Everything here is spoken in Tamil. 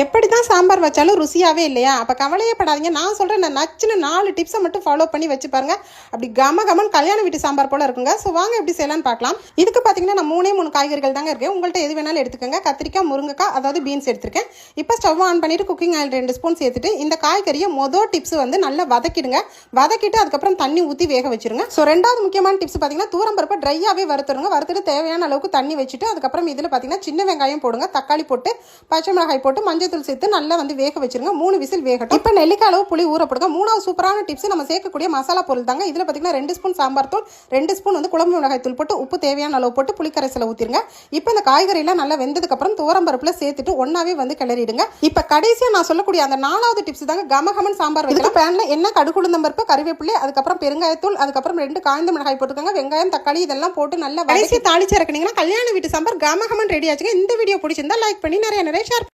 எப்படி தான் சாம்பார் வச்சாலும் ருசியாகவே இல்லையா? அப்போ கவலையே படாதீங்க. நான் சொல்கிறேன், நான் நச்சுன்னு 4 டிப்ஸை மட்டும் ஃபாலோ பண்ணி வச்சு பாருங்கள். அப்படி கமன் கல்யாண வீட்டு சாம்பார் போல் இருக்குங்க. ஸோ வாங்க எப்படி செய்யலான்னு பார்க்கலாம். இதுக்கு பார்த்தீங்கன்னா நான் 3 காய்கறிகள் தாங்க இருக்கேன். உங்கள்கிட்ட எது வேணாலும் எடுத்துக்கோங்க. கத்திரிக்காய், முருங்கைக்காய், அதாவது பீன்ஸ் எடுத்துருக்கேன். இப்போ ஸ்டவ் ஆன் பண்ணிவிட்டு குக்கிங் ஆயில் 2 ஸ்பூன் சேர்த்துட்டு இந்த காய்கறியை டிப்ஸ் வந்து நல்லா வதக்கிடுங்க. வதக்கிட்டு அதுக்கப்புறம் தண்ணி ஊற்றி வேக வச்சிருங்க. ஸோ 2வது முக்கியமான டிப்ஸ் பார்த்தீங்கன்னா தூரம் பருப்பை ட்ரையாகவே வறுத்துருங்க. வறுத்துட்டு தேவையான அளவுக்கு தண்ணி வச்சுட்டு அதுக்கப்புறம் இதில் பார்த்தீங்கன்னா சின்ன வெங்காயம் போடுங்க, தக்காளி போட்டு, பச்சை மிளகாய் போட்டு, மஞ்சள் சேர்த்து நல்லா வந்து வேக வச்சிருங்க. 3 விசில் வேகட்டும். இப்போ நெல்லிக்காய் அளவு புளி ஊற போடுங்க. 3வது சூப்பரான டிப்ஸ் நம்ம சேர்க்கக்கூடிய மசாலா பொருள் தாங்க. இதில் பார்த்தீங்கன்னா 2 ஸ்பூன் சாம்பார் தூள், 2 ஸ்பூன் வந்து குழம்பு மிளகாய் தூள் போட்டு உப்பு தேவையான அளவு போட்டு புளிக்கரைசலை ஊற்றிருங்க. இப்போ இந்த காய்கறியெல்லாம் நல்லா வெந்ததுக்கு அப்புறம் துவரம்பருப்புல சேர்த்துட்டு ஒன்னாவே வந்து கிளறிடுங்க. இப்போ கடைசியாக நான் சொல்லக்கூடிய அந்த 4வது டிப்ஸ் தாங்க கமகமன் சாம்பார் வைக்கலாம். பேனில் என்ன கடுகுளுந்தம் பருப்பு, கறிவேப்பிலை, அதுக்கப்புறம் பெருங்காயத்தூள், அதுக்கப்புறம் 2 காய்ந்த மிளகாய் போட்டுக்கோங்க. வெங்காயம், தக்காளி இதெல்லாம் போட்டு நல்லா வதக்கி தாளிச்சு இறக்குனீங்கன்னா கல்யாண வீட்டு சாம்பார் கமகமன் ரெடி ஆச்சுங்க. இந்த வீடியோ பிடிச்சிருந்தா லைக் பண்ணி நிறைய ஷேர்